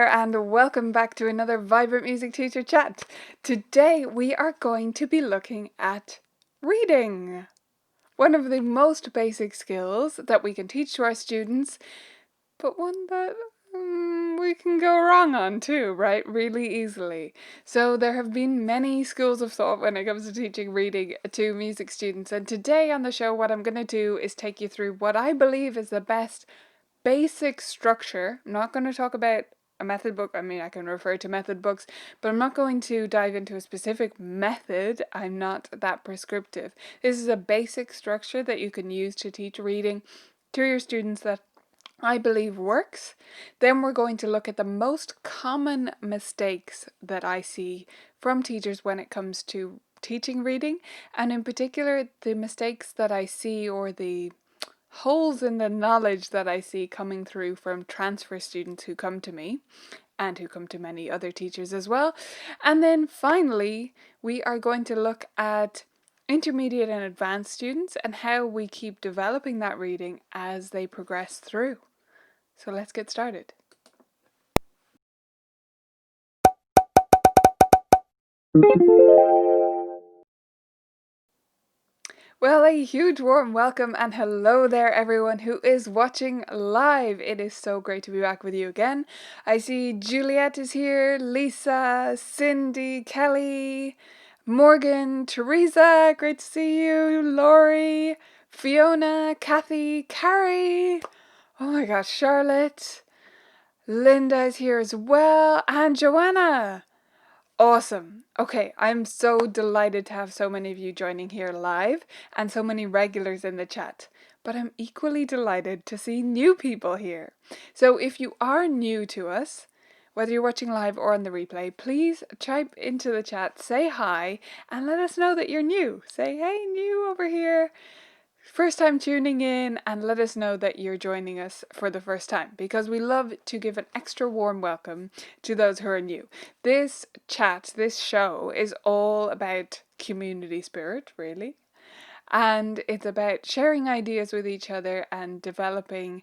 and welcome back to another Vibrant Music Teacher Chat. Today we are going to be looking at reading. One of the most basic skills that we can teach to our students, but one that we can go wrong on too, right? Really easily. So there have been many schools of thought when it comes to teaching reading to music students, and today on the show what I'm going to do is take you through what I believe is the best basic structure. I'm not going to talk about a method book. I mean, I can refer to method books, but I'm not going to dive into a specific method. I'm not that prescriptive. This is a basic structure that you can use to teach reading to your students that I believe works. Then we're going to look at the most common mistakes that I see from teachers when it comes to teaching reading, and in particular the mistakes that I see, or the holes in the knowledge that I see coming through from transfer students who come to me and who come to many other teachers as well. And then finally, we are going to look at intermediate and advanced students and how we keep developing that reading as they progress through. So let's get started. Well, a huge warm welcome and hello there everyone who is watching live. It is so great to be back with you again. I see Juliet is here, Lisa, Cindy, Kelly, Morgan, Teresa, great to see you, Laurie, Fiona, Kathy, Carrie, oh my gosh, Charlotte, Linda is here as well, and Joanna. Awesome. Okay, I'm so delighted to have so many of you joining here live and so many regulars in the chat. But I'm equally delighted to see new people here. So if you are new to us, whether you're watching live or on the replay, please type into the chat, say hi, and let us know that you're new. Say, hey, new over here. First time tuning in, and let us know that you're joining us for the first time, because we love to give an extra warm welcome to those who are new. This chat, this show is all about community spirit, really. And it's about sharing ideas with each other and developing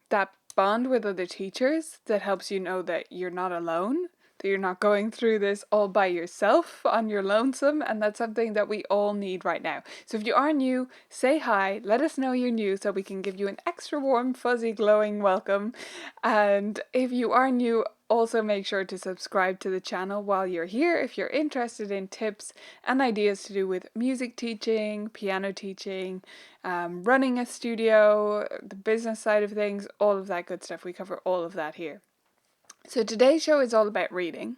that bond with other teachers that helps you know that you're not alone, that you're not going through this all by yourself on your lonesome, and that's something that we all need right now. So if you are new, say hi, let us know you're new so we can give you an extra warm, fuzzy, glowing welcome. And if you are new, also make sure to subscribe to the channel while you're here if you're interested in tips and ideas to do with music teaching, piano teaching, running a studio, the business side of things, all of that good stuff. We cover all of that here. So today's show is all about reading.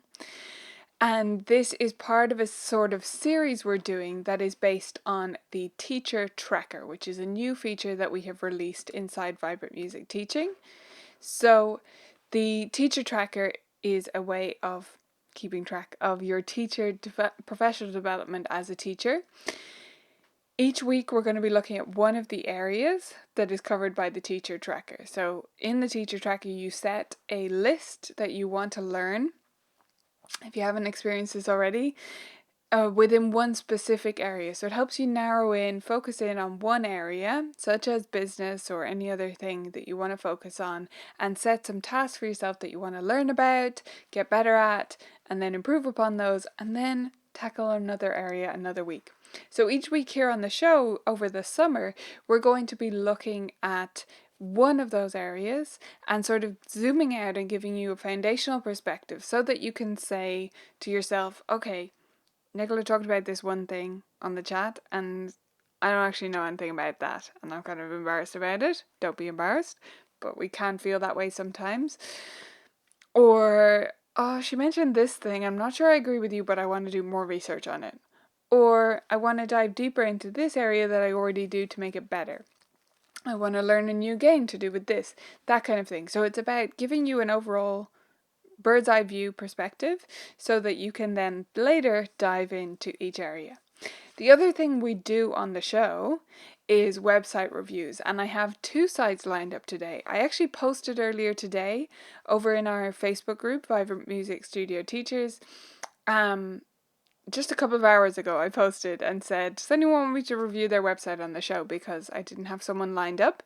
And this is part of a sort of series we're doing that is based on the Teacher Tracker, which is a new feature that we have released inside Vibrant Music Teaching. So the Teacher Tracker is a way of keeping track of your professional development as a teacher. Each week we're going to be looking at one of the areas that is covered by the Teacher Tracker. So in the Teacher Tracker you set a list that you want to learn, if you haven't experienced this already, within one specific area. So it helps you narrow in, focus in on one area, such as business or any other thing that you want to focus on, and set some tasks for yourself that you want to learn about, get better at, and then improve upon those, and then tackle another area another week. So each week here on the show over the summer, we're going to be looking at one of those areas and sort of zooming out and giving you a foundational perspective so that you can say to yourself, okay, Nicola talked about this one thing on the chat and I don't actually know anything about that and I'm kind of embarrassed about it. Don't be embarrassed, but we can feel that way sometimes. Or, oh, she mentioned this thing, I'm not sure I agree with you, but I want to do more research on it. Or I want to dive deeper into this area that I already do to make it better. I want to learn a new game to do with this, that kind of thing. So it's about giving you an overall bird's eye view perspective so that you can then later dive into each area. The other thing we do on the show is website reviews, and I have 2 sites lined up today. I actually posted earlier today over in our Facebook group, Vibrant Music Studio Teachers. Just a couple of hours ago I posted and said, does anyone want me to review their website on the show, because I didn't have someone lined up.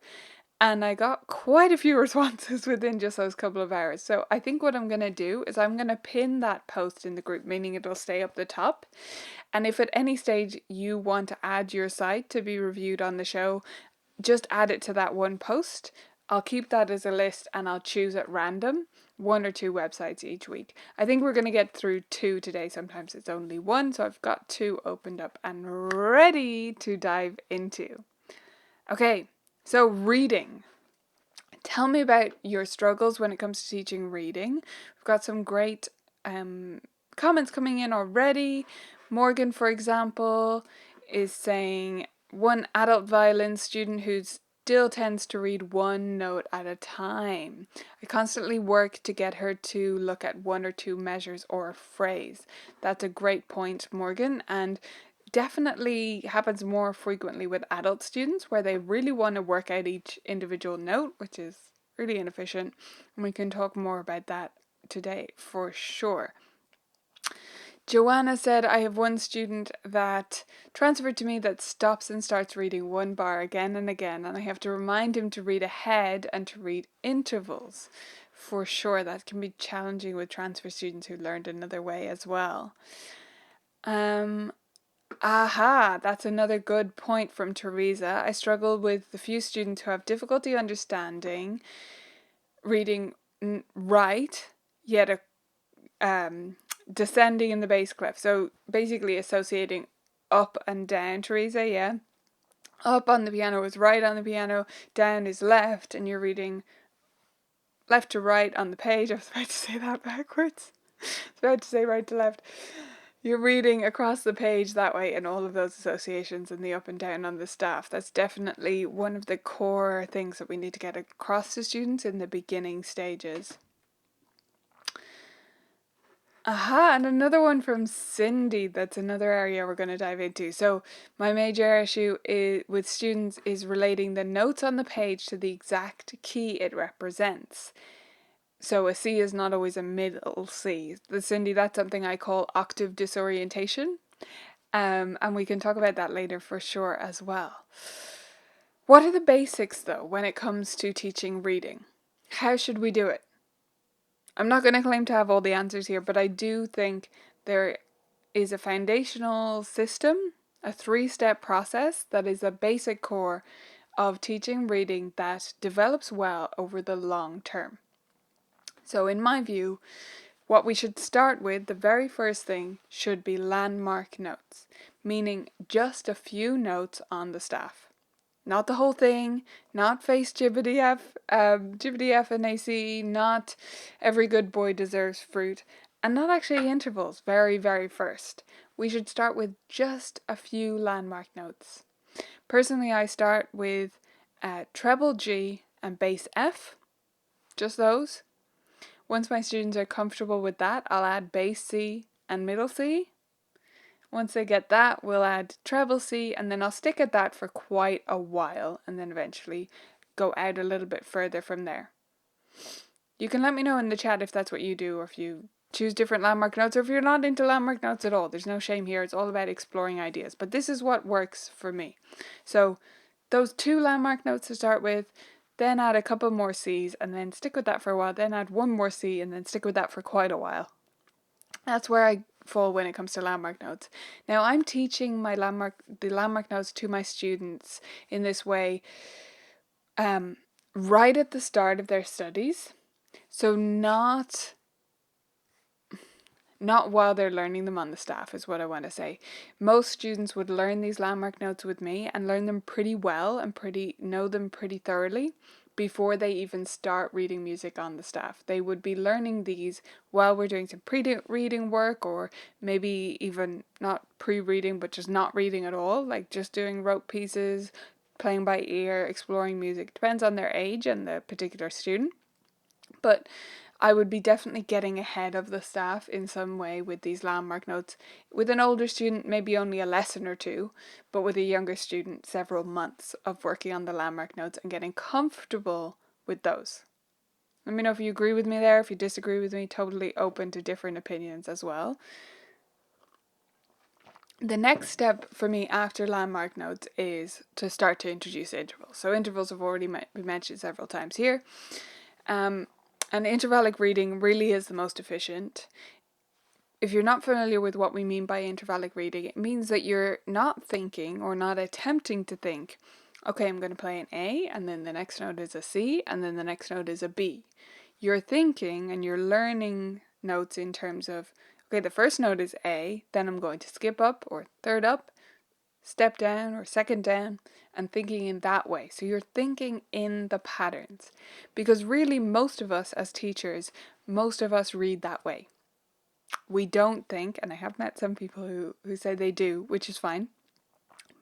And I got quite a few responses within just those couple of hours. So I think what I'm going to do is I'm going to pin that post in the group, meaning it'll stay up the top. And if at any stage you want to add your site to be reviewed on the show, just add it to that one post. I'll keep that as a list and I'll choose at random 1 or 2 websites each week. I think we're going to get through 2 today. Sometimes it's only 1. So I've got 2 opened up and ready to dive into. Okay, so reading. Tell me about your struggles when it comes to teaching reading. We've got some great comments coming in already. Morgan, for example, is saying one adult violin student who still tends to read one note at a time. I constantly work to get her to look at 1 or 2 measures or a phrase. That's a great point, Morgan, and definitely happens more frequently with adult students where they really want to work out each individual note, which is really inefficient. And we can talk more about that today for sure. Joanna said, I have one student that transferred to me that stops and starts reading one bar again and again, and I have to remind him to read ahead and to read intervals. For sure, that can be challenging with transfer students who learned another way as well. That's another good point from Teresa. I struggle with the few students who have difficulty understanding reading right, yet descending in the bass clef. So basically associating up and down, Teresa, yeah. Up on the piano is right on the piano, down is left, and you're reading left to right on the page. I was about to say that backwards. I was about to say right to left. You're reading across the page that way, and all of those associations and the up and down on the staff. That's definitely one of the core things that we need to get across to students in the beginning stages. And another one from Cindy. That's another area we're going to dive into. So my major issue with students is relating the notes on the page to the exact key it represents. So a C is not always a middle C. Cindy, that's something I call octave disorientation. And we can talk about that later for sure as well. What are the basics though when it comes to teaching reading? How should we do it? I'm not going to claim to have all the answers here, but I do think there is a foundational system, a 3-step process that is a basic core of teaching reading that develops well over the long term. So in my view, what we should start with, the very first thing, should be landmark notes, meaning just a few notes on the staff. Not the whole thing, not face Jibbity F and AC, not every good boy deserves fruit, and not actually intervals, very, very first. We should start with just a few landmark notes. Personally, I start with treble G and bass F, just those. Once my students are comfortable with that, I'll add bass C and middle C. Once they get that, we'll add treble C, and then I'll stick at that for quite a while, and then eventually go out a little bit further from there. You can let me know in the chat if that's what you do, or if you choose different landmark notes, or if you're not into landmark notes at all. There's no shame here. It's all about exploring ideas. But this is what works for me. So those 2 landmark notes to start with, then add a couple more C's, and then stick with that for a while, then add 1 more C, and then stick with that for quite a while. That's where I fall when it comes to landmark notes. Now I'm teaching the landmark notes to my students in this way right at the start of their studies. So not while they're learning them on the staff is what I want to say. Most students would learn these landmark notes with me and learn them pretty well and know them pretty thoroughly before they even start reading music on the staff. They would be learning these while we're doing some pre-reading work, or maybe even not pre-reading but just not reading at all, like just doing rote pieces, playing by ear, exploring music. Depends on their age and the particular student. But I would be definitely getting ahead of the staff in some way with these landmark notes. With an older student, maybe only a lesson or 2, but with a younger student, several months of working on the landmark notes and getting comfortable with those. Let me know if you agree with me there, if you disagree with me, totally open to different opinions as well. The next step for me after landmark notes is to start to introduce intervals. So intervals have already been mentioned several times here. And intervallic reading really is the most efficient. If you're not familiar with what we mean by intervallic reading, it means that you're not thinking or not attempting to think, okay, I'm going to play an A, and then the next note is a C, and then the next note is a B. You're thinking and you're learning notes in terms of, okay, the first note is A, then I'm going to skip up or third up, step down or second down, and thinking in that way. So you're thinking in the patterns. Because really, most of us as teachers, most of us read that way. We don't think, and I have met some people who say they do, which is fine,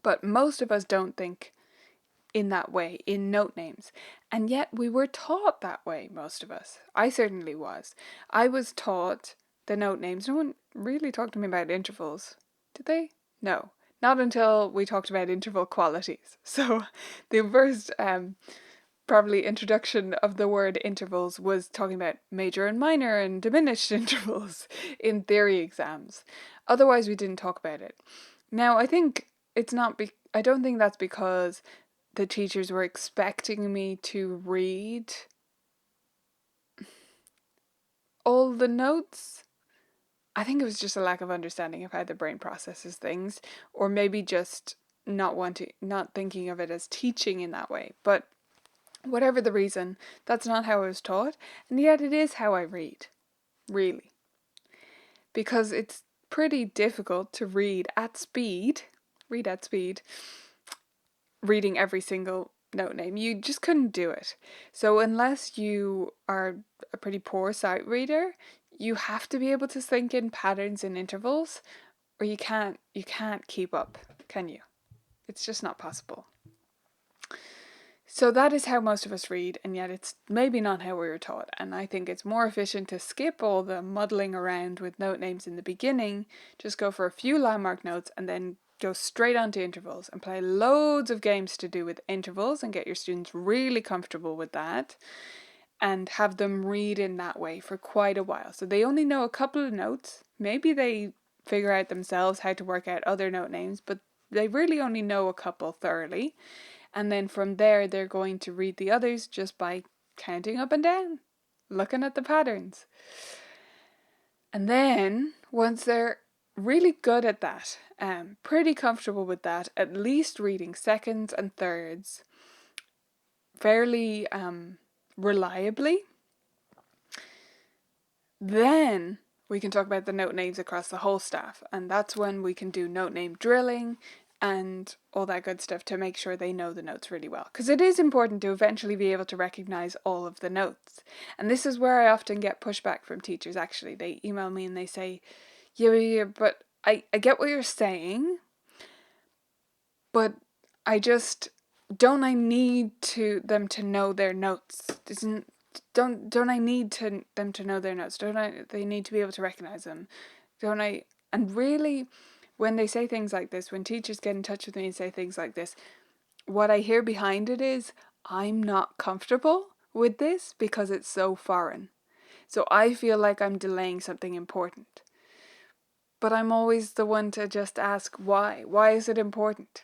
but most of us don't think in that way, in note names. And yet we were taught that way, most of us. I certainly was. I was taught the note names. No one really talked to me about intervals, did they? No. Not until we talked about interval qualities. So the first probably introduction of the word intervals was talking about major and minor and diminished intervals in theory exams. Otherwise, we didn't talk about it. Now, I think it's not. I don't think that's because the teachers were expecting me to read all the notes. I think it was just a lack of understanding of how the brain processes things, or maybe just not thinking of it as teaching in that way. But whatever the reason, that's not how I was taught, and yet it is how I read, really. Because it's pretty difficult to read at speed, reading every single note name. You just couldn't do it. So unless you are a pretty poor sight reader, you have to be able to think in patterns and intervals, or you can't keep up, can you? It's just not possible. So that is how most of us read, and yet it's maybe not how we were taught. And I think it's more efficient to skip all the muddling around with note names in the beginning, just go for a few landmark notes, and then go straight on to intervals and play loads of games to do with intervals and get your students really comfortable with that and have them read in that way for quite a while. So they only know a couple of notes. Maybe they figure out themselves how to work out other note names, but they really only know a couple thoroughly. And then from there, they're going to read the others just by counting up and down, looking at the patterns. And then, once they're really good at that, pretty comfortable with that, at least reading seconds and thirds fairly reliably, then we can talk about the note names across the whole staff. And that's when we can do note name drilling and all that good stuff to make sure they know the notes really well. Because it is important to eventually be able to recognize all of the notes. And this is where I often get pushback from teachers, actually. They email me and they say, yeah, but I get what you're saying, but I just, don't I need them to know their notes? Don't I need them to know their notes? They need to be able to recognize them? Don't I? And really, when they say things like this, when teachers get in touch with me and say things like this, what I hear behind it is, I'm not comfortable with this because it's so foreign. So I feel like I'm delaying something important. But I'm always the one to just ask why. Why is it important?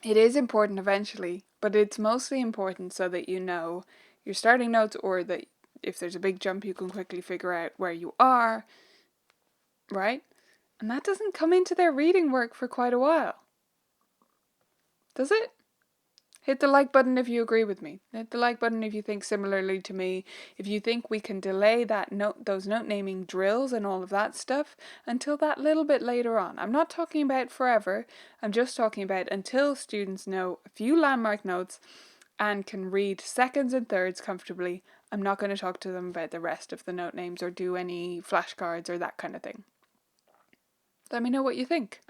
It is important eventually, but it's mostly important so that you know your starting notes, or that if there's a big jump, you can quickly figure out where you are, right? And that doesn't come into their reading work for quite a while. Does it? Hit the like button if you agree with me. Hit the like button if you think similarly to me. If you think we can delay those note naming drills and all of that stuff until that little bit later on. I'm not talking about forever. I'm just talking about until students know a few landmark notes and can read seconds and thirds comfortably. I'm not going to talk to them about the rest of the note names or do any flashcards or that kind of thing. Let me know what you think.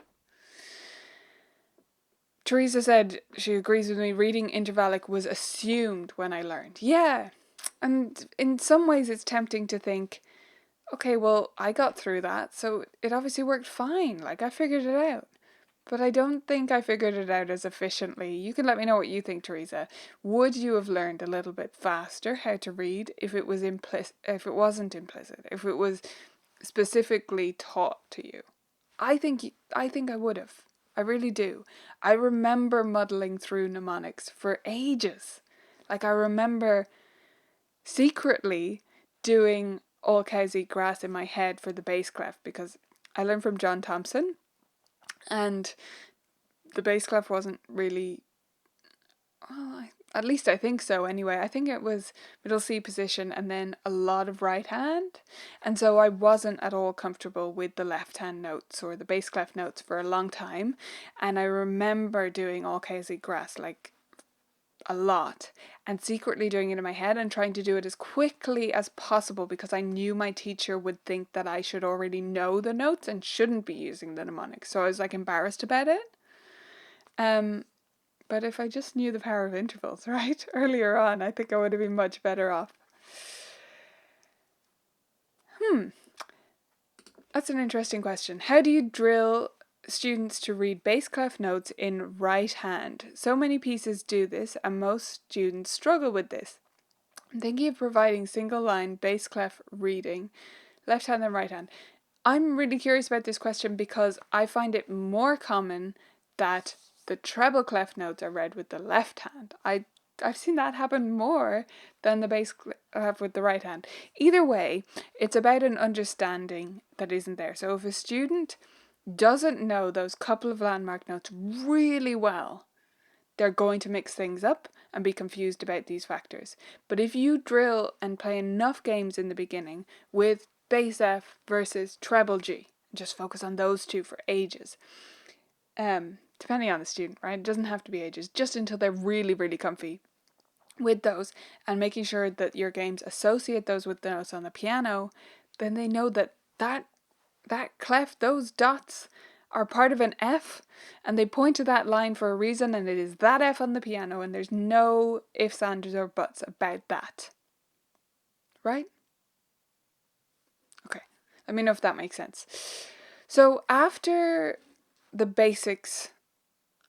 Teresa said she agrees with me, reading intervallic was assumed when I learned. Yeah, and in some ways it's tempting to think, okay, well, I got through that, so it obviously worked fine, like I figured it out. But I don't think I figured it out as efficiently. You can let me know what you think, Teresa. Would you have learned a little bit faster how to read if it wasn't implicit, if it was specifically taught to you? I think I would have. I really do. I remember muddling through mnemonics for ages. Like I remember secretly doing all cows eat grass in my head for the bass clef because I learned from John Thompson and the bass clef wasn't really at least I think so anyway. I think it was middle C position and then a lot of right hand. And so I wasn't at all comfortable with the left hand notes or the bass clef notes for a long time. And I remember doing all Casey Grass like a lot and secretly doing it in my head and trying to do it as quickly as possible because I knew my teacher would think that I should already know the notes and shouldn't be using the mnemonics. So I was like embarrassed about it. But if I just knew the power of intervals, right, earlier on, I think I would have been much better off. That's an interesting question. How do you drill students to read bass clef notes in right hand? So many pieces do this, and most students struggle with this. I'm thinking of providing single line bass clef reading, left hand and right hand. I'm really curious about this question because I find it more common that the treble clef notes are read with the left hand. I've seen that happen more than the bass clef with the right hand. Either way, it's about an understanding that isn't there. So if a student doesn't know those couple of landmark notes really well, they're going to mix things up and be confused about these factors. But if you drill and play enough games in the beginning with bass F versus treble G, just focus on those two for ages, depending on the student, right? It doesn't have to be ages, just until they're really, really comfy with those and making sure that your games associate those with the notes on the piano, then they know that clef, those dots are part of an F and they point to that line for a reason and it is that F on the piano and there's no ifs, ands or buts about that. Right? Okay. Let me know if that makes sense. So after the basics,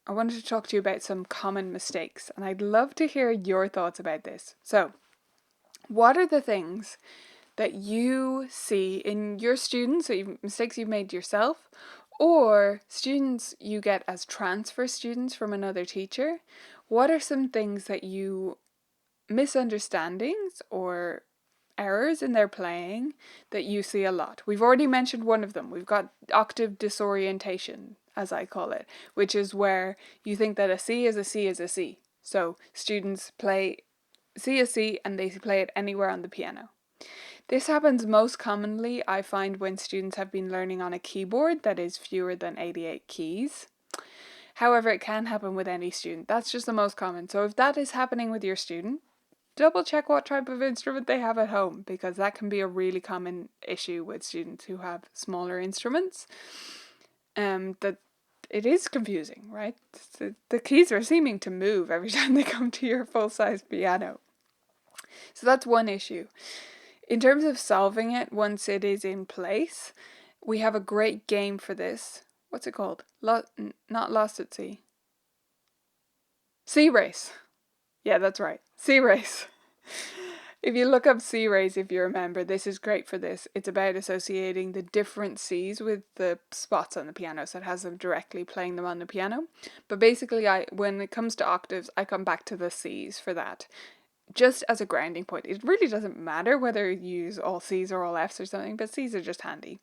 I wanted to talk to you about some common mistakes and I'd love to hear your thoughts about this. So, what are the things that you see in your students, or mistakes you've made yourself, or students you get as transfer students from another teacher? What are some things that you misunderstandings or errors in their playing that you see a lot? We've already mentioned one of them. We've got octave disorientation, as I call it, which is where you think that a C is a C is a C. So students play C a C and they play it anywhere on the piano. This happens most commonly, I find, when students have been learning on a keyboard that is fewer than 88 keys. However, it can happen with any student. That's just the most common. So if that is happening with your student, double check what type of instrument they have at home because that can be a really common issue with students who have smaller instruments. That it is confusing, right? The keys are seeming to move every time they come to your full-size piano. So that's one issue. In terms of solving it once it is in place, we have a great game for this. What's it called? Not Lost at Sea. Sea Race. Yeah, that's right. Sea Race. If you look up Sea Race, if you remember, this is great for this. It's about associating the different Cs with the spots on the piano, so it has them directly playing them on the piano. But basically, when it comes to octaves, I come back to the Cs for that. Just as a grounding point. It really doesn't matter whether you use all C's or all F's or something, but C's are just handy.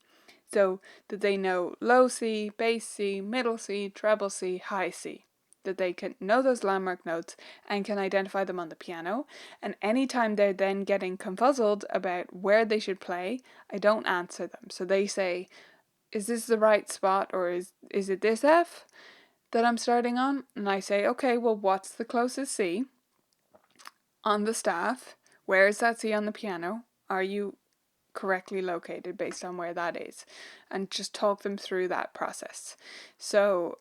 So that they know low C, bass C, middle C, treble C, high C. That they can know those landmark notes and can identify them on the piano. And anytime they're then getting confuzzled about where they should play, I don't answer them. So they say, is this the right spot or is it this F that I'm starting on? And I say, okay, well, what's the closest C on the staff? Where is that C on the piano? Are you correctly located based on where that is? And just talk them through that process. So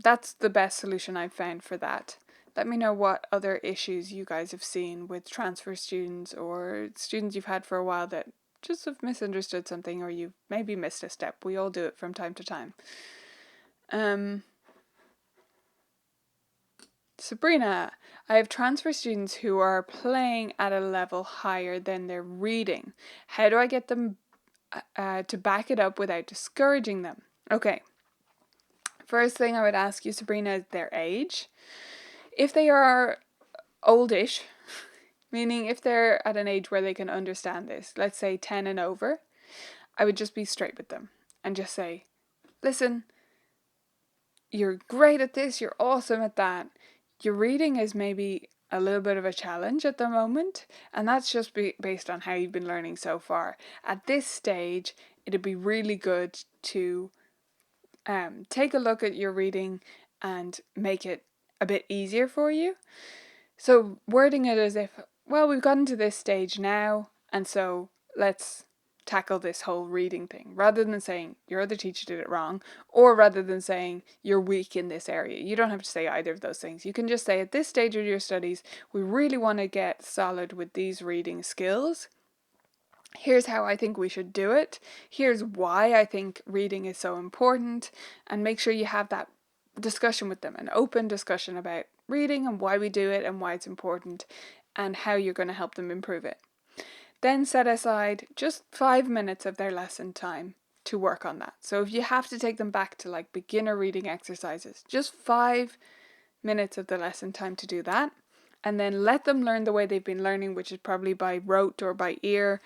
that's the best solution I've found for that. Let me know what other issues you guys have seen with transfer students or students you've had for a while that just have misunderstood something or you've maybe missed a step. We all do it from time to time. Sabrina, I have transfer students who are playing at a level higher than their reading. How do I get them to back it up without discouraging them? Okay, first thing I would ask you, Sabrina, is their age. If they are oldish, meaning if they're at an age where they can understand this, let's say 10 and over, I would just be straight with them and just say, listen, you're great at this, you're awesome at that. Your reading is maybe a little bit of a challenge at the moment, and that's just based on how you've been learning so far. At this stage, it'd be really good to take a look at your reading and make it a bit easier for you. So, wording it as if, well, we've gotten to this stage now, and so let's tackle this whole reading thing, rather than saying your other teacher did it wrong, or rather than saying you're weak in this area. You don't have to say either of those things. You can just say, at this stage of your studies, we really want to get solid with these reading skills. Here's how I think we should do it. Here's why I think reading is so important, and make sure you have that discussion with them, an open discussion about reading and why we do it and why it's important and how you're going to help them improve it. Then set aside just 5 minutes of their lesson time to work on that. So if you have to take them back to like beginner reading exercises, just 5 minutes of the lesson time to do that, and then let them learn the way they've been learning, which is probably by rote or by ear,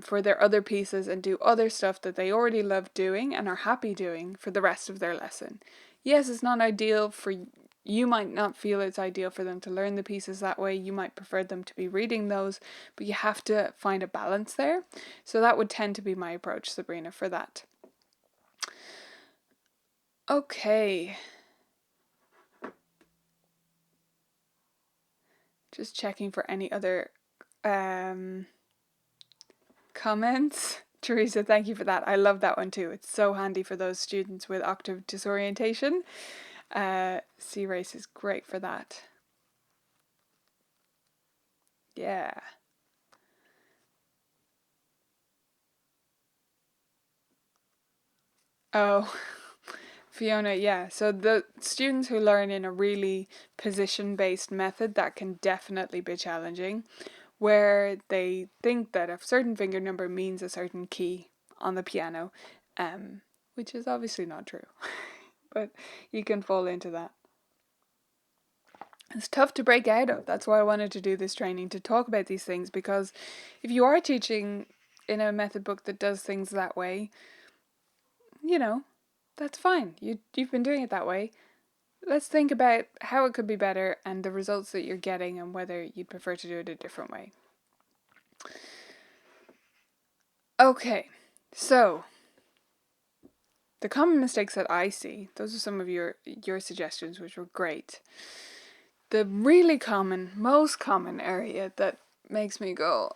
for their other pieces, and do other stuff that they already love doing and are happy doing for the rest of their lesson. Yes, it's not ideal for you, might not feel it's ideal for them to learn the pieces that way. You might prefer them to be reading those, but you have to find a balance there. So that would tend to be my approach, Sabrina, for that. Okay. Just checking for any other comments. Teresa, thank you for that. I love that one too. It's so handy for those students with octave disorientation. C-Race is great for that. Yeah. Oh, Fiona, yeah. So the students who learn in a really position-based method, that can definitely be challenging, where they think that a certain finger number means a certain key on the piano, which is obviously not true, but you can fall into that. It's tough to break out of. That's why I wanted to do this training, to talk about these things, because if you are teaching in a method book that does things that way, you know, that's fine. You've been doing it that way. Let's think about how it could be better and the results that you're getting and whether you'd prefer to do it a different way. Okay, so the common mistakes that I see, those are some of your suggestions, which were great. The really common, most common area that makes me go,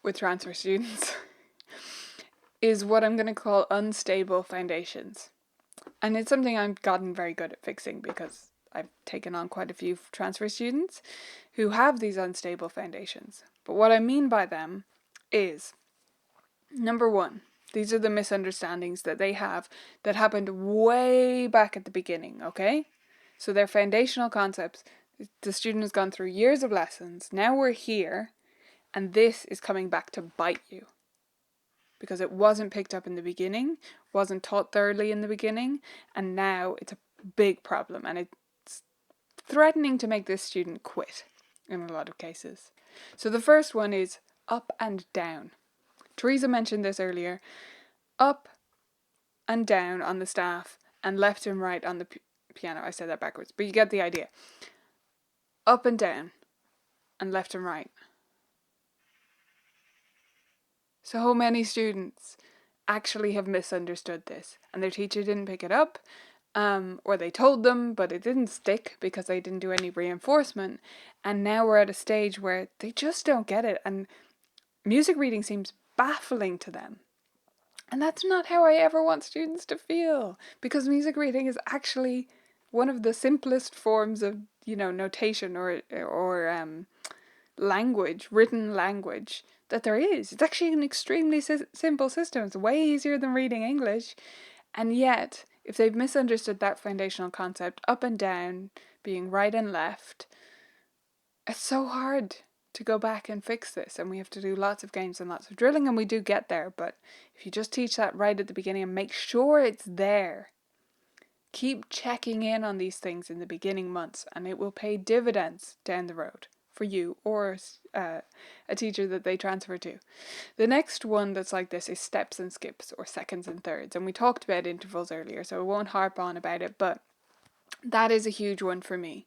with transfer students is what I'm going to call unstable foundations. And it's something I've gotten very good at fixing, because I've taken on quite a few transfer students who have these unstable foundations. But what I mean by them is, number one, these are the misunderstandings that they have that happened way back at the beginning, okay? So their foundational concepts, the student has gone through years of lessons, now we're here, and this is coming back to bite you. Because it wasn't picked up in the beginning, wasn't taught thoroughly in the beginning, and now it's a big problem, and it's threatening to make this student quit in a lot of cases. So the first one is up and down. Teresa mentioned this earlier. Up and down on the staff, and left and right on the piano. I said that backwards, but you get the idea. Up and down, and left and right. So many students actually have misunderstood this, and their teacher didn't pick it up, or they told them, but it didn't stick because they didn't do any reinforcement, and now we're at a stage where they just don't get it, and music reading seems baffling to them. And that's not how I ever want students to feel, because music reading is actually one of the simplest forms of, notation or language, written language, that there is. It's actually an extremely simple system. It's way easier than reading English. And yet, if they've misunderstood that foundational concept, up and down being right and left, it's so hard to go back and fix this, and we have to do lots of games and lots of drilling, and we do get there. But if you just teach that right at the beginning and make sure it's there, keep checking in on these things in the beginning months, and it will pay dividends down the road for you or a teacher that they transfer to. The next one that's like this is steps and skips, or seconds and thirds, and we talked about intervals earlier, so I won't harp on about it, but that is a huge one for me.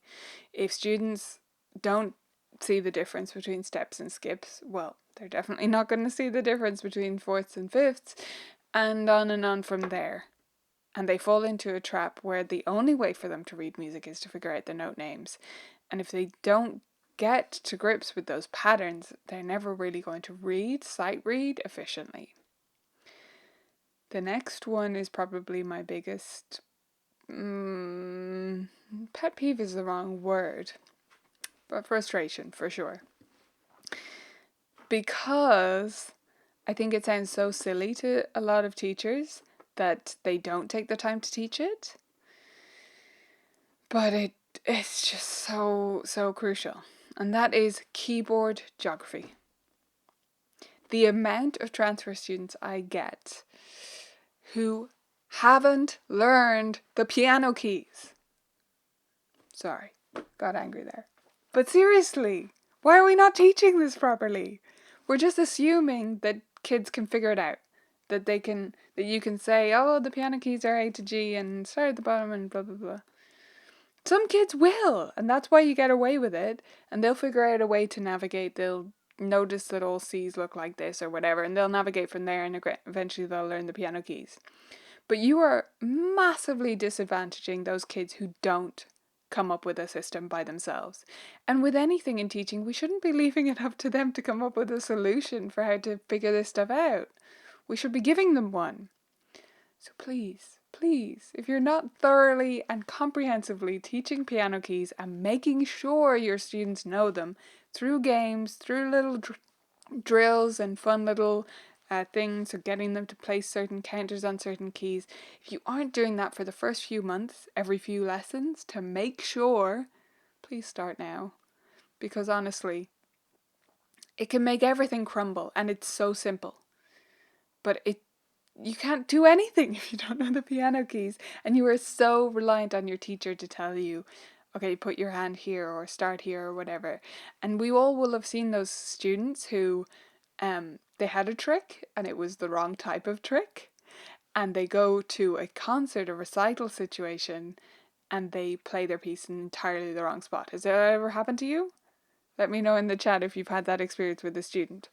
If students don't see the difference between steps and skips, well, they're definitely not going to see the difference between fourths and fifths, and on from there. And they fall into a trap where the only way for them to read music is to figure out the note names. And if they don't get to grips with those patterns, they're never really going to sight read efficiently. The next one is probably my biggest pet peeve is the wrong word, but frustration for sure. Because I think it sounds so silly to a lot of teachers that they don't take the time to teach it. But it's just so crucial. And that is keyboard geography. The amount of transfer students I get who haven't learned the piano keys. Sorry, got angry there. But seriously, why are we not teaching this properly? We're just assuming that kids can figure it out. That you can say, oh, the piano keys are A to G and start at the bottom and blah blah blah. Some kids will, and that's why you get away with it, and they'll figure out a way to navigate. They'll notice that all C's look like this or whatever, and they'll navigate from there, and eventually they'll learn the piano keys. But you are massively disadvantaging those kids who don't come up with a system by themselves. And with anything in teaching, we shouldn't be leaving it up to them to come up with a solution for how to figure this stuff out. We should be giving them one. So please, if you're not thoroughly and comprehensively teaching piano keys and making sure your students know them through games, through little drills and fun little things, or getting them to place certain counters on certain keys, if you aren't doing that for the first few months, every few lessons, to make sure, please start now. Because honestly, it can make everything crumble, and it's so simple. But you can't do anything if you don't know the piano keys, and you are so reliant on your teacher to tell you, okay, put your hand here or start here or whatever. And we all will have seen those students who they had a trick and it was the wrong type of trick, and they go to a concert or recital situation and they play their piece in entirely the wrong spot. Has that ever happened to you? Let me know in the chat if you've had that experience with a student.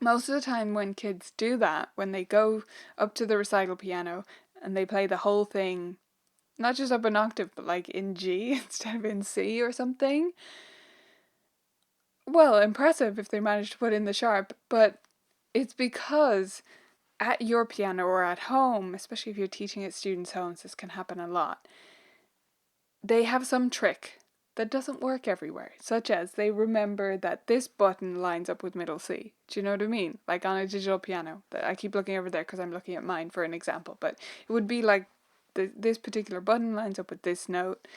Most of the time when kids do that, when they go up to the recital piano and they play the whole thing, not just up an octave, but like in G instead of in C or something, well, impressive if they manage to put in the sharp, but it's because at your piano or at home, especially if you're teaching at students' homes, this can happen a lot. They have some trick that doesn't work everywhere, such as they remember that this button lines up with middle C. Do you know what I mean? Like on a digital piano. I keep looking over there because I'm looking at mine for an example, but it would be like this particular button lines up with this note,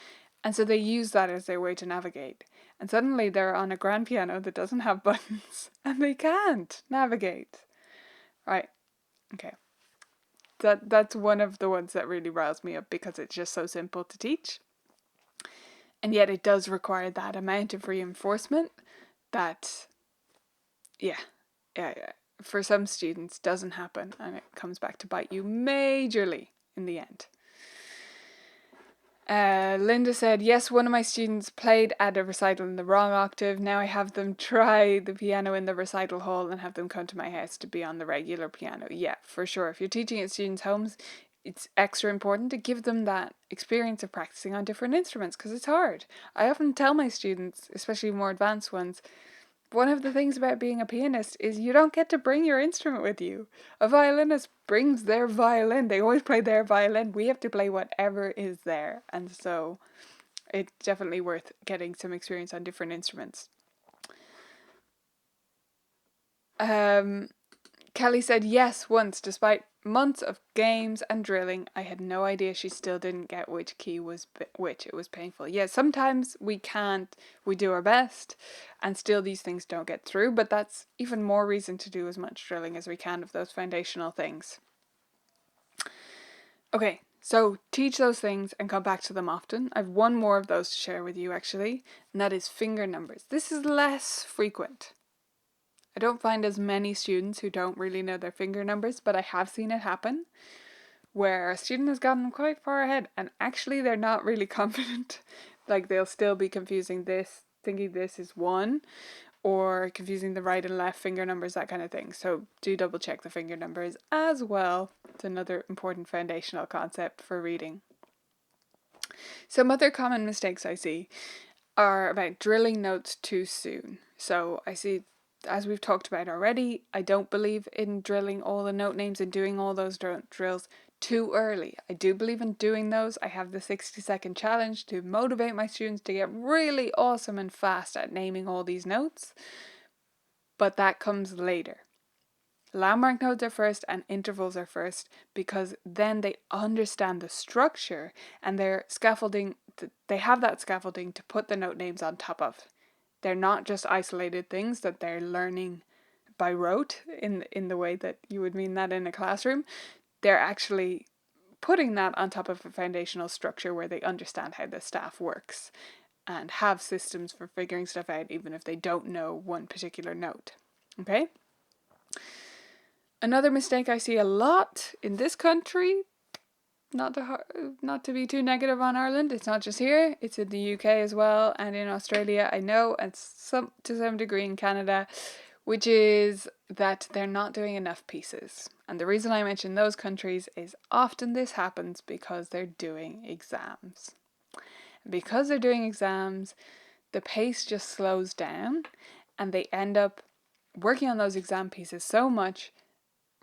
and so they use that as their way to navigate. And suddenly they're on a grand piano that doesn't have buttons, and they can't navigate. Right, okay. That's one of the ones that really riles me up because it's just so simple to teach. And yet it does require that amount of reinforcement that, yeah, for some students doesn't happen, and it comes back to bite you majorly in the end. Linda said, yes, one of my students played at a recital in the wrong octave. Now I have them try the piano in the recital hall and have them come to my house to be on the regular piano. Yeah, for sure. If you're teaching at students' homes, it's extra important to give them that experience of practicing on different instruments because it's hard. I often tell my students, especially more advanced ones, one of the things about being a pianist is you don't get to bring your instrument with you. A violinist brings their violin. They always play their violin. We have to play whatever is there. And so it's definitely worth getting some experience on different instruments. Kelly said yes once, despite months of games and drilling. I had no idea she still didn't get which key was which. It was painful. Yeah, sometimes we can't, we do our best, and still these things don't get through, but that's even more reason to do as much drilling as we can of those foundational things. Okay, so teach those things and come back to them often. I've one more of those to share with you actually, and that is finger numbers. This is less frequent. I don't find as many students who don't really know their finger numbers, but I have seen it happen where a student has gotten quite far ahead and actually they're not really confident. Like they'll still be confusing this, thinking this is one, or confusing the right and left finger numbers, that kind of thing. So do double check the finger numbers as well. It's another important foundational concept for reading. Some other common mistakes I see are about drilling notes too soon. So I see, as we've talked about already, I don't believe in drilling all the note names and doing all those drills too early. I do believe in doing those. I have the 60-second challenge to motivate my students to get really awesome and fast at naming all these notes, but that comes later. Landmark notes are first and intervals are first because then they understand the structure and their scaffolding, they have that scaffolding to put the note names on top of. They're not just isolated things that they're learning by rote in the way that you would mean that in a classroom. They're actually putting that on top of a foundational structure where they understand how the staff works and have systems for figuring stuff out even if they don't know one particular note. Okay? Another mistake I see a lot in this country, not to be too negative on Ireland, it's not just here, it's in the UK as well and in Australia, I know, and to some degree in Canada, which is that they're not doing enough pieces. And the reason I mention those countries is often this happens because they're doing exams. Because they're doing exams, the pace just slows down and they end up working on those exam pieces so much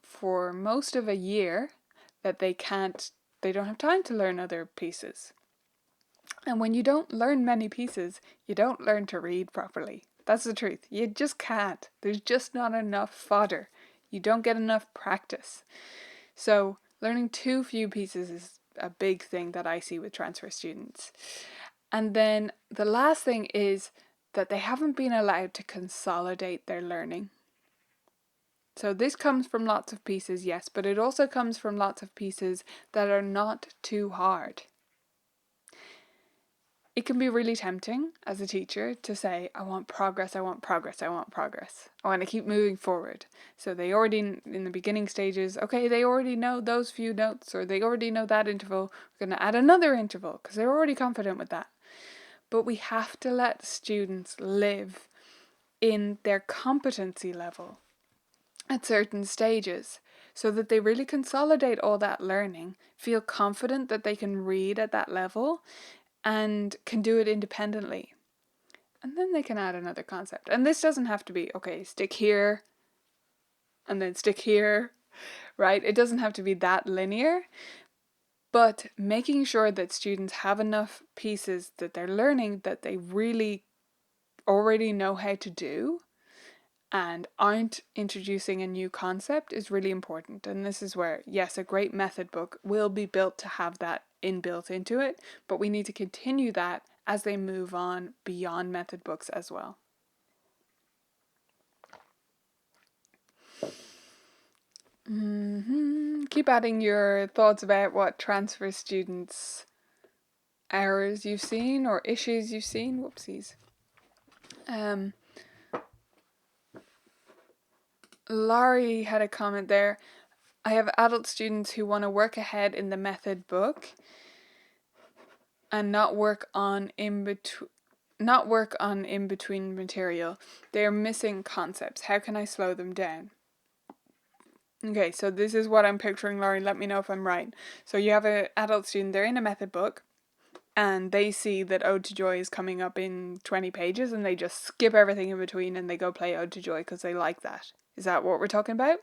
for most of a year that they don't have time to learn other pieces. And when you don't learn many pieces, you don't learn to read properly. That's the truth. You just can't. There's just not enough fodder. You don't get enough practice. So learning too few pieces is a big thing that I see with transfer students. And then the last thing is that they haven't been allowed to consolidate their learning. So this comes from lots of pieces, yes, but it also comes from lots of pieces that are not too hard. It can be really tempting as a teacher to say, I want progress, I want progress, I want progress. I want to keep moving forward. So they already, in the beginning stages, okay, they already know those few notes or they already know that interval. We're going to add another interval because they're already confident with that. But we have to let students live in their competency level at certain stages so that they really consolidate all that learning, feel confident that they can read at that level and can do it independently. And then they can add another concept. And this doesn't have to be, okay, stick here and then stick here, right? It doesn't have to be that linear, but making sure that students have enough pieces that they're learning that they really already know how to do and aren't introducing a new concept is really important. And this is where, yes, a great method book will be built to have that inbuilt into it, but we need to continue that as they move on beyond method books as well. Keep adding your thoughts about what transfer students' errors you've seen or issues you've seen. Whoopsies. Laurie had a comment there. I have adult students who want to work ahead in the method book and not work on in between material. They are missing concepts. How can I slow them down? Okay, so this is what I'm picturing, Laurie. Let me know if I'm right. So you have an adult student, they're in a method book, and they see that Ode to Joy is coming up in 20 pages, and they just skip everything in between and they go play Ode to Joy because they like that. Is that what we're talking about?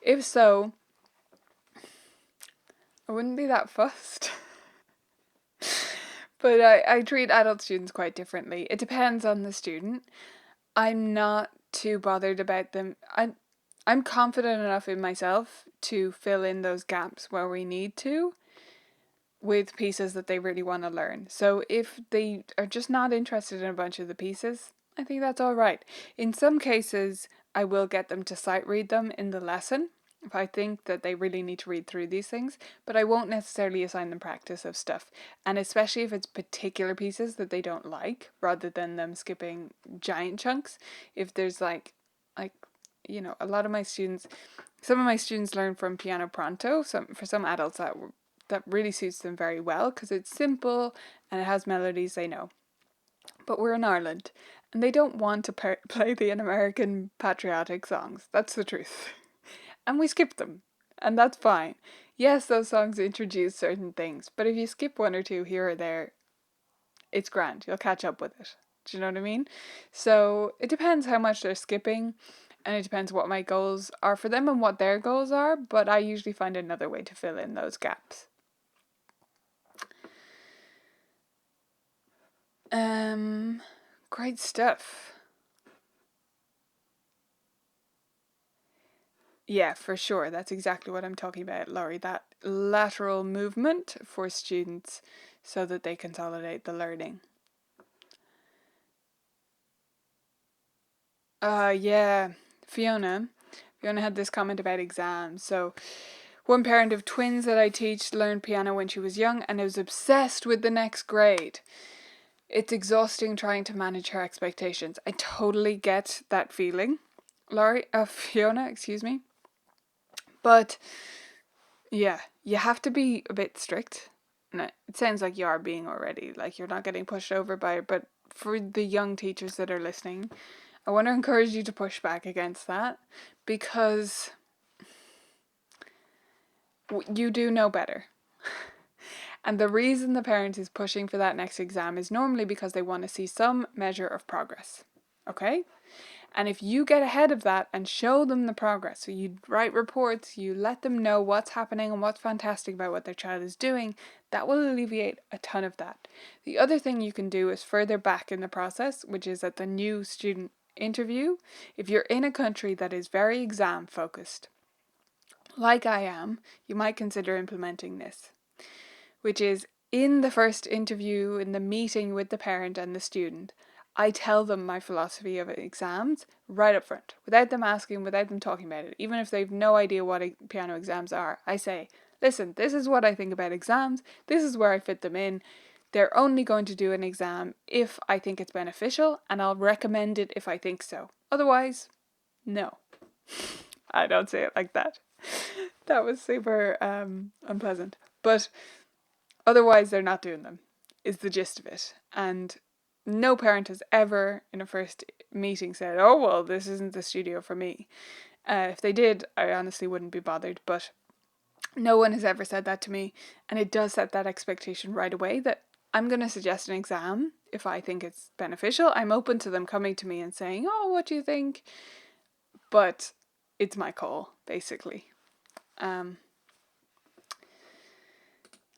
If so, I wouldn't be that fussed. But I treat adult students quite differently. It depends on the student. I'm not too bothered about them. I'm confident enough in myself to fill in those gaps where we need to with pieces that they really want to learn. So if they are just not interested in a bunch of the pieces, I think that's all right. In some cases, I will get them to sight read them in the lesson if I think that they really need to read through these things, but I won't necessarily assign them practice of stuff. And especially if it's particular pieces that they don't like, rather than them skipping giant chunks. If there's like a lot of my students, some of my students learn from Piano Pronto. For some adults that really suits them very well because it's simple and it has melodies they know. But we're in Ireland and they don't want to play the American patriotic songs. That's the truth. And we skip them. And that's fine. Yes, those songs introduce certain things, but if you skip one or two here or there, it's grand. You'll catch up with it. Do you know what I mean? So it depends how much they're skipping, and it depends what my goals are for them and what their goals are, but I usually find another way to fill in those gaps. Great stuff. Yeah, for sure. That's exactly what I'm talking about, Laurie. That lateral movement for students so that they consolidate the learning. Yeah, Fiona. Fiona had this comment about exams. So, one parent of twins that I teach learned piano when she was young and is obsessed with the next grade. It's exhausting trying to manage her expectations. I totally get that feeling, Fiona, excuse me. But yeah, you have to be a bit strict. No, it sounds like you are being already, like you're not getting pushed over by it. But for the young teachers that are listening, I want to encourage you to push back against that because you do know better. And the reason the parent is pushing for that next exam is normally because they want to see some measure of progress. Okay? And if you get ahead of that and show them the progress, so you write reports, you let them know what's happening and what's fantastic about what their child is doing, that will alleviate a ton of that. The other thing you can do is further back in the process, which is at the new student interview. If you're in a country that is very exam focused, like I am, you might consider implementing this, which is in the first interview, in the meeting with the parent and the student, I tell them my philosophy of exams right up front, without them asking, without them talking about it. Even if they've no idea what piano exams are, I say, listen, this is what I think about exams, this is where I fit them in. They're only going to do an exam if I think it's beneficial, and I'll recommend it if I think so. Otherwise, no. I don't say it like that. That was super unpleasant. But otherwise, they're not doing them, is the gist of it. And no parent has ever, in a first meeting, said, oh, well, this isn't the studio for me. If they did, I honestly wouldn't be bothered. But no one has ever said that to me. And it does set that expectation right away that I'm going to suggest an exam if I think it's beneficial. I'm open to them coming to me and saying, oh, what do you think? But it's my call, basically.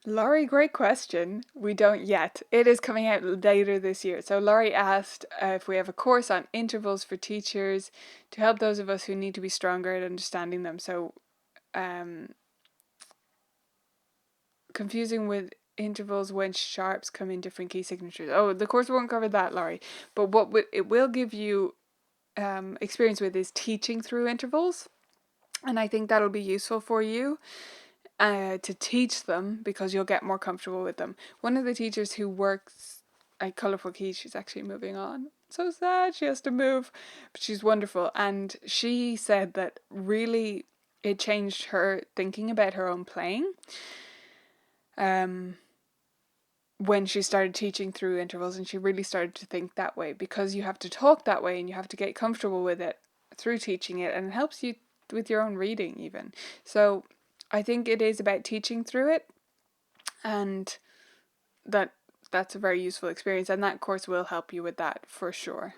Laurie, great question. We don't yet. It is coming out later this year. So Laurie asked if we have a course on intervals for teachers to help those of us who need to be stronger at understanding them. So confusing with intervals when sharps come in different key signatures. Oh, the course won't cover that, Laurie. But what it will give you experience with is teaching through intervals. And I think that'll be useful for you. To teach them because you'll get more comfortable with them. One of the teachers who works at Colourful Keys, she's actually moving on. So sad she has to move, but she's wonderful. And she said that really it changed her thinking about her own playing. When she started teaching through intervals, and she really started to think that way because you have to talk that way and you have to get comfortable with it through teaching it, and it helps you with your own reading even. So I think it is about teaching through it, and that's a very useful experience, and that course will help you with that for sure.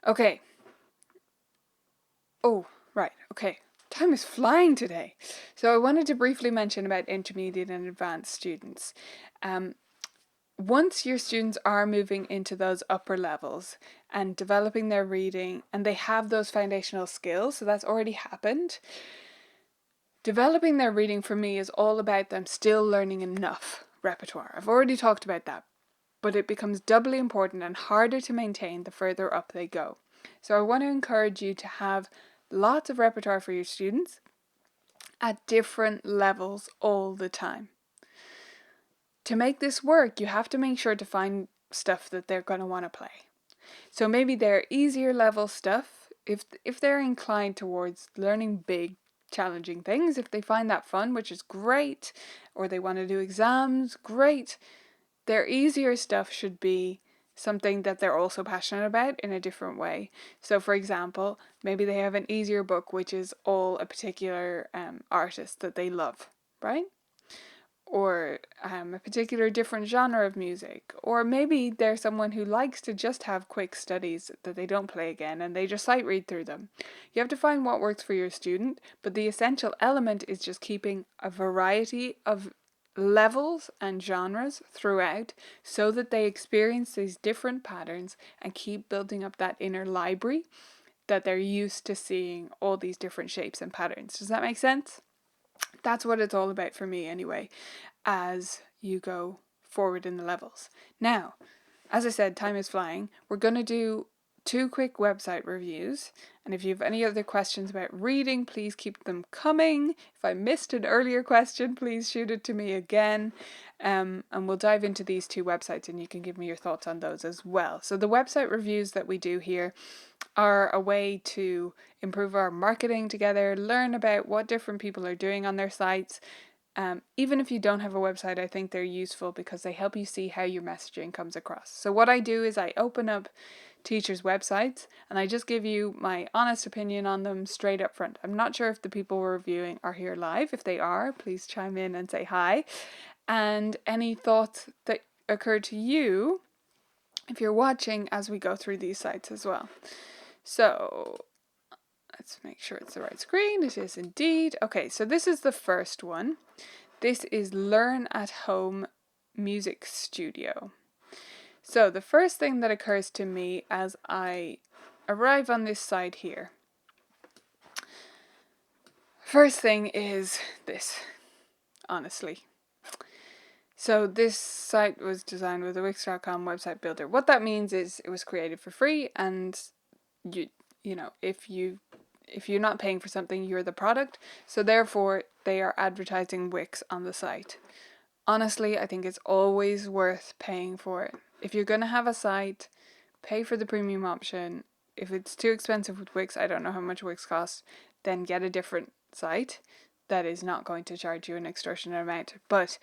Okay. Oh, right. Okay. Time is flying today. So I wanted to briefly mention about intermediate and advanced students. once your students are moving into those upper levels and developing their reading and they have those foundational skills, so that's already happened, developing their reading for me is all about them still learning enough repertoire. I've already talked about that, but it becomes doubly important and harder to maintain the further up they go. So I want to encourage you to have lots of repertoire for your students at different levels all the time. To make this work, you have to make sure to find stuff that they're going to want to play. So maybe their easier level stuff, if they're inclined towards learning big, challenging things, if they find that fun, which is great, or they want to do exams, great. Their easier stuff should be something that they're also passionate about in a different way. So for example, maybe they have an easier book which is all a particular artist that they love, right? Or a particular different genre of music, or maybe they're someone who likes to just have quick studies that they don't play again and they just sight read through them. You have to find what works for your student, but the essential element is just keeping a variety of levels and genres throughout so that they experience these different patterns and keep building up that inner library that they're used to seeing all these different shapes and patterns. Does that make sense? That's what it's all about for me anyway, as you go forward in the levels. Now, as I said, time is flying. We're going to do 2 quick website reviews, and if you have any other questions about reading, please keep them coming. If I missed an earlier question, please shoot it to me again, and we'll dive into these 2 websites and you can give me your thoughts on those as well. So the website reviews that we do here are a way to improve our marketing together, learn about what different people are doing on their sites. Even if you don't have a website, I think they're useful because they help you see how your messaging comes across. So what I do is I open up teachers' websites and I just give you my honest opinion on them straight up front. I'm not sure if the people we're reviewing are here live. If they are, please chime in and say hi. And any thoughts that occur to you if you're watching as we go through these sites as well. So let's make sure it's the right screen. It is indeed. Okay, so this is the first one. This is Learn at Home Music Studio. So the first thing that occurs to me as I arrive on this site here, first thing is this, honestly. So this site was designed with the Wix.com website builder. What that means is it was created for free, and you know, if you're not paying for something, you're the product. So therefore, they are advertising Wix on the site. Honestly, I think it's always worth paying for it. If you're going to have a site, pay for the premium option. If it's too expensive with Wix, I don't know how much Wix costs, then get a different site that is not going to charge you an extortionate amount. But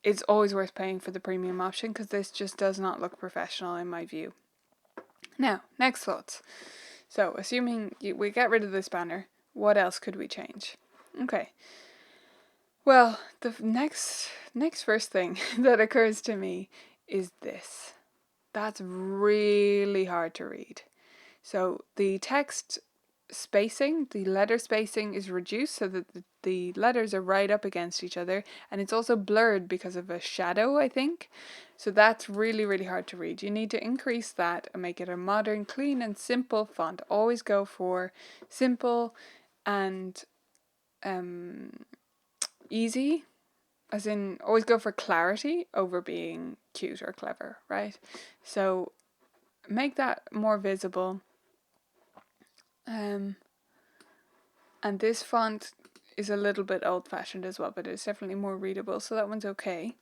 it's always worth paying for the premium option because this just does not look professional in my view. Now, next thoughts. So, assuming we get rid of this banner, what else could we change? Okay. Well, the next first thing that occurs to me is this. That's really hard to read. So the text spacing, the letter spacing is reduced so that the letters are right up against each other, and it's also blurred because of a shadow, I think. So that's really, really hard to read. You need to increase that and make it a modern, clean and simple font. Always go for simple and easy, as in always go for clarity over being cute or clever, right? So make that more visible. And this font is a little bit old-fashioned as well, but it's definitely more readable, so that one's okay.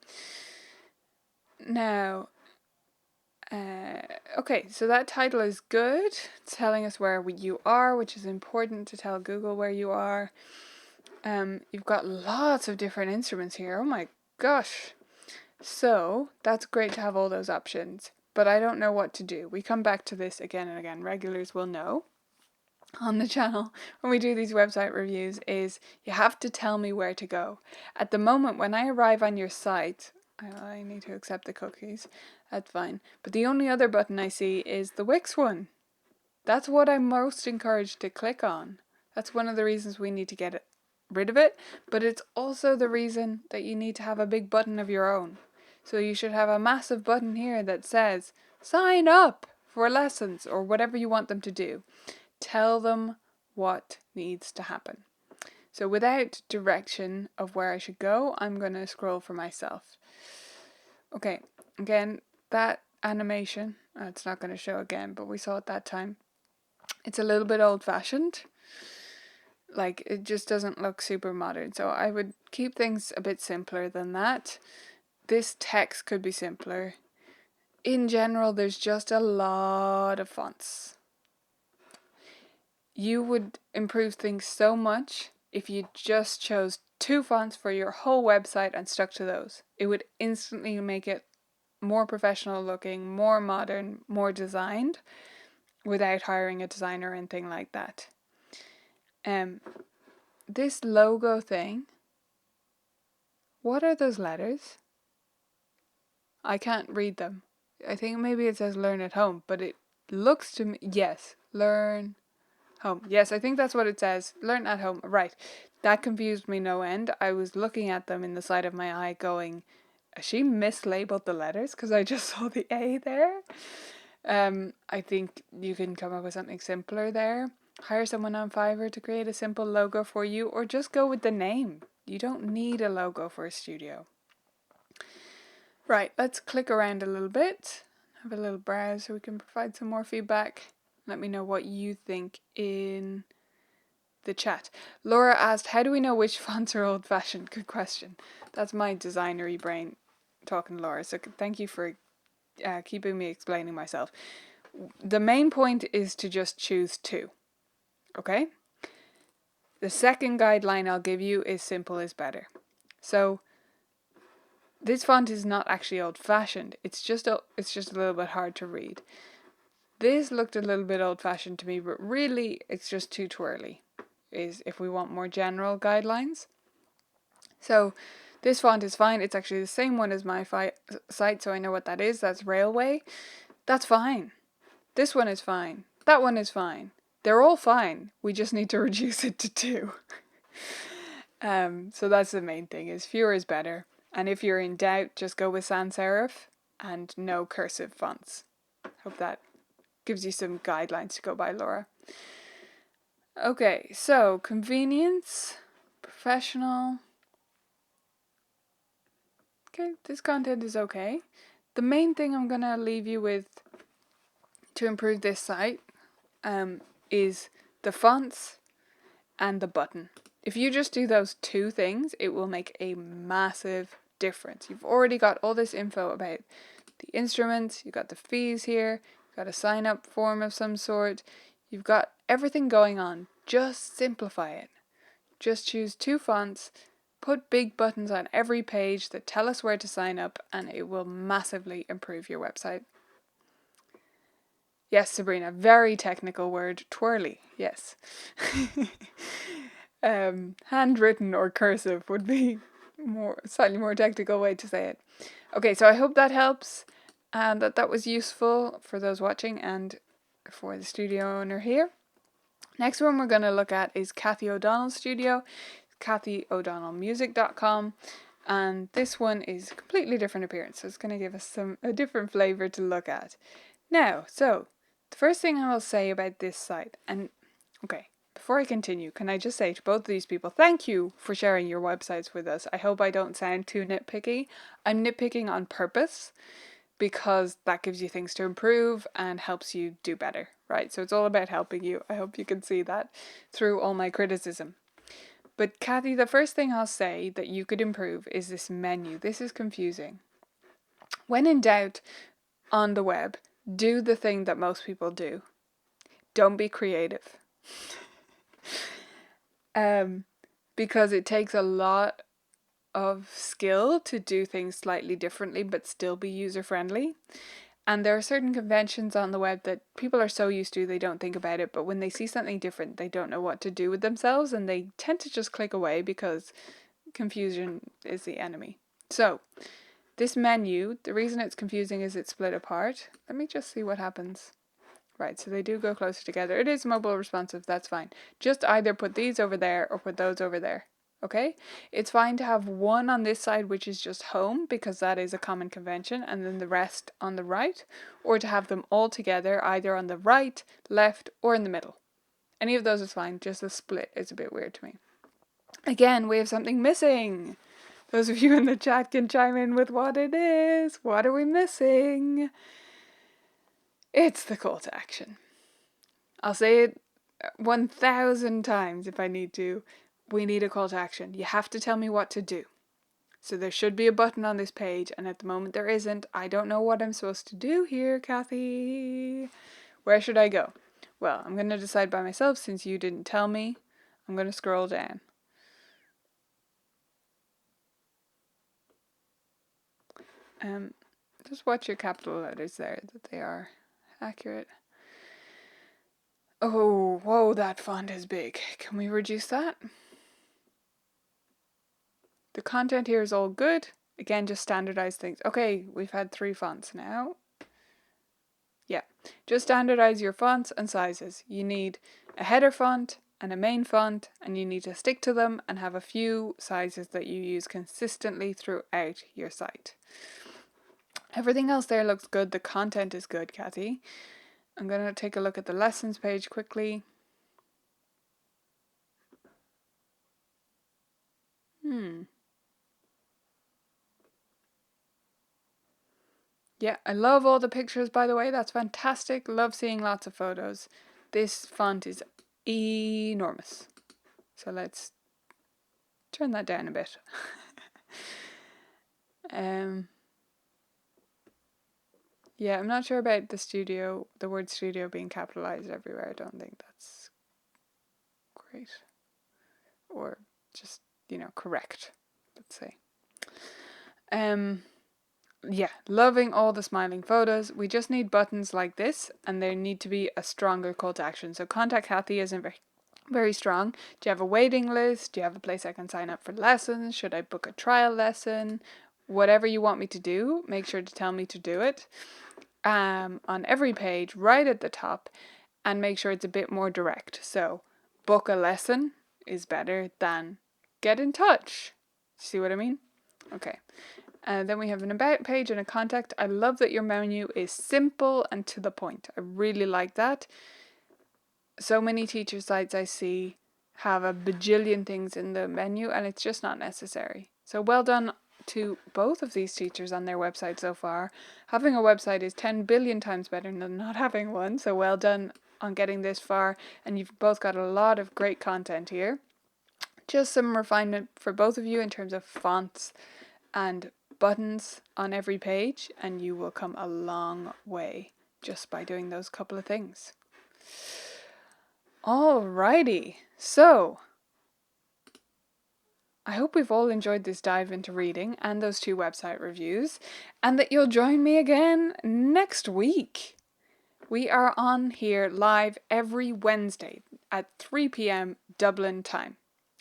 Now, okay, so that title is good. It's telling us where you are, which is important to tell Google where you are. You've got lots of different instruments here. Oh my gosh. So that's great to have all those options, but I don't know what to do. We come back to this again and again. Regulars will know on the channel when we do these website reviews is you have to tell me where to go. At the moment when I arrive on your site, I need to accept the cookies, that's fine, but the only other button I see is the Wix one. That's what I'm most encouraged to click on. That's one of the reasons we need to get rid of it, but it's also the reason that you need to have a big button of your own. So you should have a massive button here that says, sign up for lessons or whatever you want them to do. Tell them what needs to happen. So without direction of where I should go, I'm going to scroll for myself. Okay, again, that animation, it's not going to show again, but we saw it that time. It's a little bit old-fashioned. Like, it just doesn't look super modern. So I would keep things a bit simpler than that. This text could be simpler. In general, there's just a lot of fonts. You would improve things so much if you just chose 2 fonts for your whole website and stuck to those. It would instantly make it more professional looking, more modern, more designed, without hiring a designer or anything like that. This logo thing, what are those letters? I can't read them. I think maybe it says learn at home, but it looks to me, yes, learn home. Yes, I think that's what it says. Learn at home. Right. That confused me no end. I was looking at them in the side of my eye going, has she mislabeled the letters? Because I just saw the A there. I think you can come up with something simpler there. Hire someone on Fiverr to create a simple logo for you, or just go with the name. You don't need a logo for a studio. Right, let's click around a little bit. Have a little browse so we can provide some more feedback. Let me know what you think in the chat. Laura asked, how do we know which fonts are old-fashioned? Good question. That's my designery brain talking to Laura, so thank you for keeping me explaining myself. The main point is to just choose 2. Okay? The second guideline I'll give you is simple is better. So this font is not actually old-fashioned. It's just a little bit hard to read. This looked a little bit old-fashioned to me, but really it's just too twirly, is if we want more general guidelines. So this font is fine. It's actually the same one as my site, so I know what that is. That's Railway. That's fine. This one is fine. That one is fine. They're all fine. We just need to reduce it to 2. So that's the main thing, is fewer is better. And if you're in doubt, just go with sans serif and no cursive fonts. Hope that gives you some guidelines to go by, Laura. Okay, so convenience, professional. Okay, this content is okay. The main thing I'm going to leave you with to improve this site is the fonts and the button. If you just do those 2 things, it will make a massive difference. You've already got all this info about the instruments, you've got the fees here, you've got a sign up form of some sort, you've got everything going on. Just simplify it. Just choose 2 fonts, put big buttons on every page that tell us where to sign up, and it will massively improve your website. Yes, Sabrina, very technical word, twirly, yes. Handwritten or cursive would be slightly more technical way to say it. Okay, so I hope that helps and that was useful for those watching and for the studio owner here. Next one we're going to look at is Cathy O'Donnell's studio, cathyo'donnellmusic.com, and this one is a completely different appearance, so it's going to give us a different flavour to look at. Now, so the first thing I will say about this site, and okay, before I continue, can I just say to both of these people, thank you for sharing your websites with us. I hope I don't sound too nitpicky. I'm nitpicking on purpose because that gives you things to improve and helps you do better, right? So it's all about helping you. I hope you can see that through all my criticism. But Cathy, the first thing I'll say that you could improve is this menu. This is confusing. When in doubt on the web, do the thing that most people do. Don't be creative. Because it takes a lot of skill to do things slightly differently but still be user-friendly. And there are certain conventions on the web that people are so used to they don't think about it, but when they see something different they don't know what to do with themselves and they tend to just click away because confusion is the enemy. So this menu, the reason it's confusing is it's split apart. Let me just see what happens. Right, so they do go closer together. It is mobile responsive, that's fine. Just either put these over there or put those over there. Okay, it's fine to have one on this side which is just home because that is a common convention, and then the rest on the right, or to have them all together either on the right, left, or in the middle. Any of those is fine, just the split is a bit weird to me. Again, we have something missing. Those of you in the chat can chime in with what it is. What are we missing? It's the call to action. I'll say it 1,000 times if I need to. We need a call to action. You have to tell me what to do. So there should be a button on this page, and at the moment there isn't. I don't know what I'm supposed to do here, Kathy. Where should I go? Well, I'm going to decide by myself since you didn't tell me. I'm going to scroll down. Just watch your capital letters there, that they are accurate. Oh, whoa, that font is big. Can we reduce that? The content here is all good. Again, just standardize things. Okay, we've had 3 fonts now. Yeah, just standardize your fonts and sizes. You need a header font and a main font, and you need to stick to them and have a few sizes that you use consistently throughout your site. Everything else there looks good. The content is good, Kathy. I'm going to take a look at the lessons page quickly. Yeah, I love all the pictures, by the way. That's fantastic. Love seeing lots of photos. This font is enormous. So let's turn that down a bit. Yeah, I'm not sure about the word studio being capitalized everywhere. I don't think that's great. Or just, correct, let's say. Yeah, loving all the smiling photos. We just need buttons like this, and there need to be a stronger call to action. So contact Kathy isn't very strong. Do you have a waiting list? Do you have a place I can sign up for lessons? Should I book a trial lesson? Whatever you want me to do, make sure to tell me to do it. On every page, right at the top, and make sure it's a bit more direct. So book a lesson is better than get in touch. See what I mean? Okay. Then we have an about page and a contact. I love that your menu is simple and to the point. I really like that. So many teacher sites I see have a bajillion things in the menu, and it's just not necessary. So well done to both of these teachers on their website so far. Having a website is 10 billion times better than not having one. So well done on getting this far, and you've both got a lot of great content here. Just some refinement for both of you in terms of fonts and buttons on every page, and you will come a long way just by doing those couple of things. Alrighty, so I hope we've all enjoyed this dive into reading and those 2 website reviews, and that you'll join me again next week. We are on here live every Wednesday at 3 p.m. Dublin time.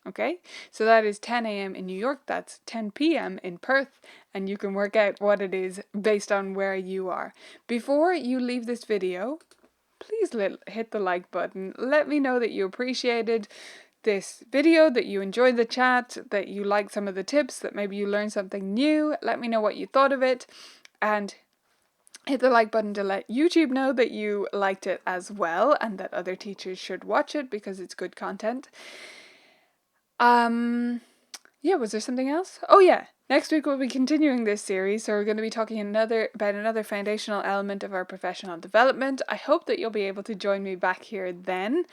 Okay, so that is 10 a.m. in New York, that's 10 p.m. in Perth, and you can work out what it is based on where you are. Before you leave this video, please hit the like button. Let me know that you appreciated this video, that you enjoyed the chat, that you liked some of the tips, that maybe you learned something new. Let me know what you thought of it, and hit the like button to let YouTube know that you liked it as well, and that other teachers should watch it because it's good content. Yeah, was there something else? Oh yeah, next week we'll be continuing this series, so we're going to be talking about another foundational element of our professional development. I hope that you'll be able to join me back here then,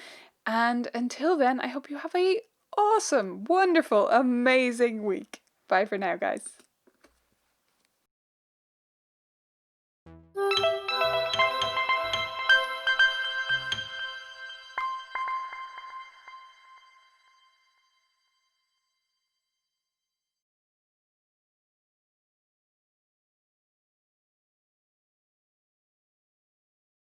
and until then, I hope you have a awesome, wonderful, amazing week. Bye for now, guys.